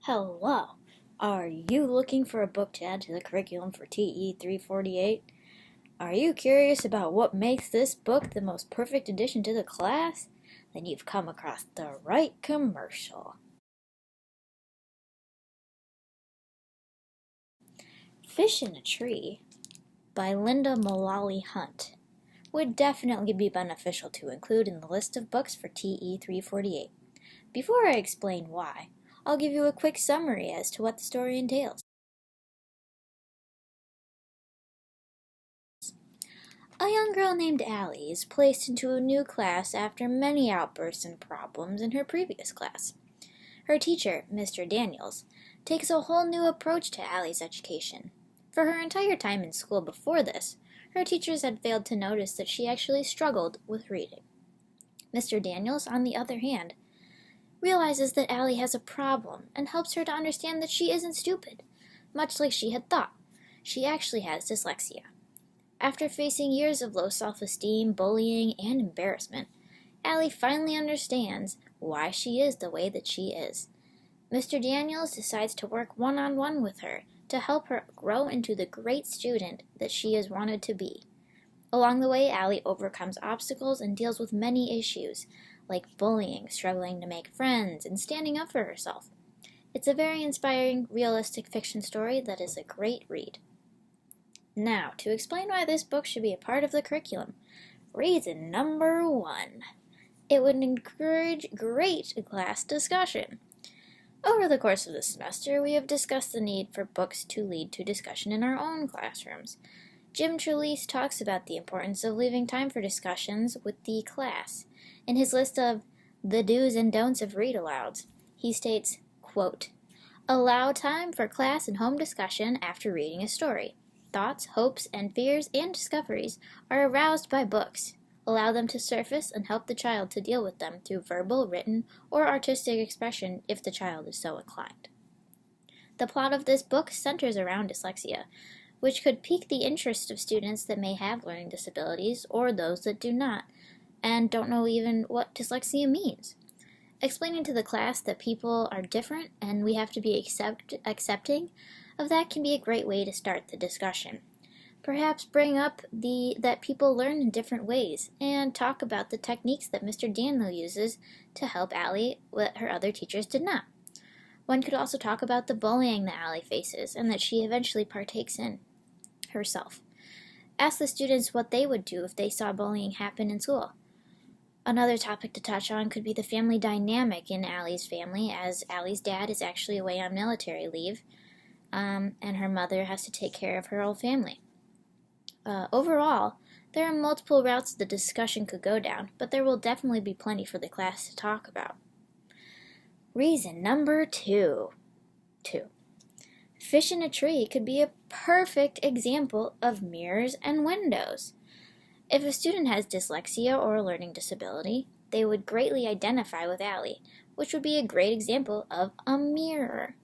Hello! Are you looking for a book to add to the curriculum for TE 348? Are you curious about what makes this book the most perfect addition to the class? Then you've come across the right commercial. Fish in a Tree by Linda Mullally Hunt would definitely be beneficial to include in the list of books for TE 348. Before I explain why, I'll give you a quick summary as to what the story entails. A young girl named Allie is placed into a new class after many outbursts and problems in her previous class. Her teacher, Mr. Daniels, takes a whole new approach to Allie's education. For her entire time in school before this, her teachers had failed to notice that she actually struggled with reading. Mr. Daniels, on the other hand, realizes that Allie has a problem and helps her to understand that she isn't stupid, much like she had thought. She actually has dyslexia. After facing years of low self-esteem, bullying, and embarrassment, Allie finally understands why she is the way that she is. Mr. Daniels decides to work one-on-one with her to help her grow into the great student that she has wanted to be. Along the way, Allie overcomes obstacles and deals with many issues, like bullying, struggling to make friends, and standing up for herself. It's a very inspiring, realistic fiction story that is a great read. Now, to explain why this book should be a part of the curriculum. Reason number 1. It would encourage great class discussion. Over the course of the semester, we have discussed the need for books to lead to discussion in our own classrooms. Jim Trelease talks about the importance of leaving time for discussions with the class. In his list of the do's and don'ts of read-alouds, he states, quote, "Allow time for class and home discussion after reading a story. Thoughts, hopes, and fears and discoveries are aroused by books. Allow them to surface and help the child to deal with them through verbal, written, or artistic expression if the child is so inclined." The plot of this book centers around dyslexia, which could pique the interest of students that may have learning disabilities or those that do not, and don't know even what dyslexia means. Explaining to the class that people are different and we have to be accepting of that can be a great way to start the discussion. Perhaps bring up that people learn in different ways and talk about the techniques that Mr. Daniel uses to help Allie what her other teachers did not. One could also talk about the bullying that Allie faces and that she eventually partakes in herself. Ask the students what they would do if they saw bullying happen in school. Another topic to touch on could be the family dynamic in Allie's family, as Allie's dad is actually away on military leave, and her mother has to take care of her whole family. Overall, there are multiple routes the discussion could go down, but there will definitely be plenty for the class to talk about. Reason number 2. Fish in a Tree could be a perfect example of mirrors and windows. If a student has dyslexia or a learning disability, they would greatly identify with Allie, which would be a great example of a mirror.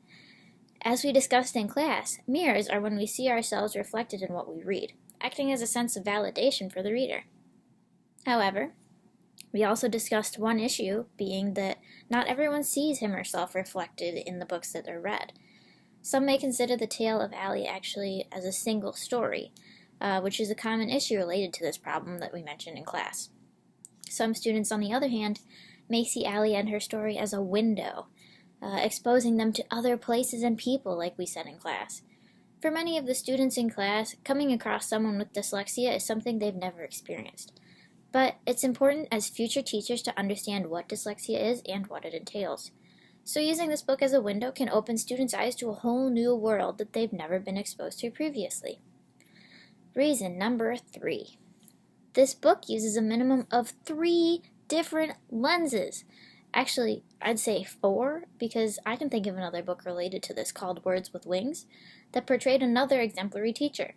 As we discussed in class, mirrors are when we see ourselves reflected in what we read, acting as a sense of validation for the reader. However, we also discussed one issue being that not everyone sees him or herself reflected in the books that are read. Some may consider the tale of Allie actually as a single story, which is a common issue related to this problem that we mentioned in class. Some students, on the other hand, may see Allie and her story as a window, exposing them to other places and people, like we said in class. For many of the students in class, coming across someone with dyslexia is something they've never experienced. But it's important as future teachers to understand what dyslexia is and what it entails. So using this book as a window can open students' eyes to a whole new world that they've never been exposed to previously. Reason number 3. This book uses a minimum of 3 different lenses. Actually, I'd say 4, because I can think of another book related to this called Words with Wings that portrayed another exemplary teacher.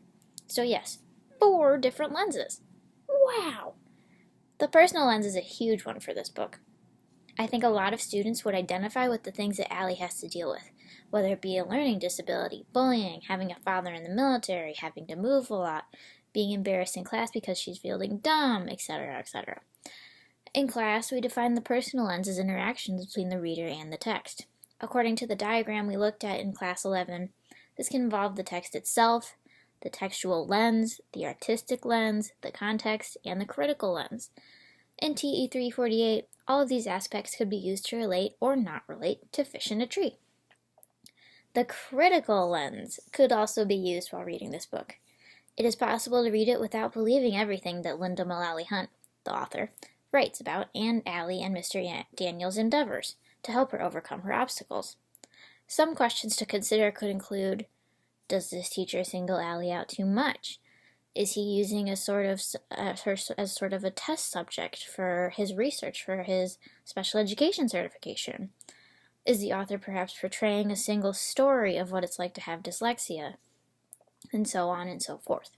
So yes, 4 different lenses. Wow! The personal lens is a huge one for this book. I think a lot of students would identify with the things that Allie has to deal with, whether it be a learning disability, bullying, having a father in the military, having to move a lot, being embarrassed in class because she's feeling dumb, etc., etc. In class, we define the personal lens as interactions between the reader and the text. According to the diagram we looked at in Class 11, this can involve the text itself, the textual lens, the artistic lens, the context, and the critical lens. In TE 348, all of these aspects could be used to relate or not relate to Fish in a Tree. The critical lens could also be used while reading this book. It is possible to read it without believing everything that Linda Mullally Hunt, the author, writes about Aunt Allie and Mr. Daniels' endeavors to help her overcome her obstacles. Some questions to consider could include, does this teacher single Allie out too much? Is he using her as sort of a test subject for his research for his special education certification? Is the author perhaps portraying a single story of what it's like to have dyslexia? And so on and so forth.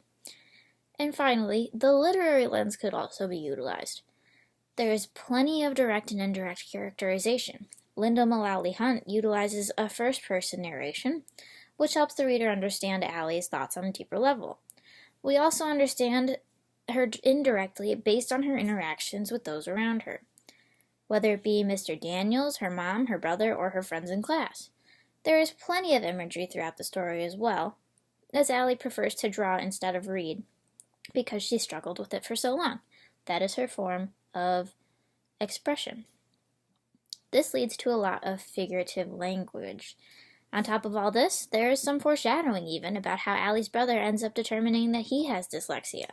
And finally, the literary lens could also be utilized. There is plenty of direct and indirect characterization. Linda Mullally Hunt utilizes a first-person narration, which helps the reader understand Allie's thoughts on a deeper level. We also understand her indirectly based on her interactions with those around her, whether it be Mr. Daniels, her mom, her brother, or her friends in class. There is plenty of imagery throughout the story as well, as Allie prefers to draw instead of read, because she struggled with it for so long. That is her form of expression. This leads to a lot of figurative language. On top of all this, there is some foreshadowing even about how Allie's brother ends up determining that he has dyslexia.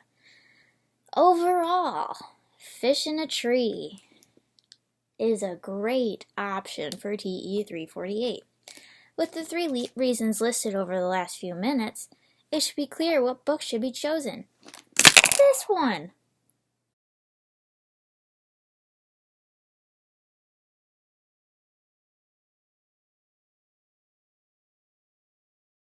Overall, Fish in a Tree is a great option for TE 348. With the three reasons listed over the last few minutes, it should be clear what book should be chosen. This one!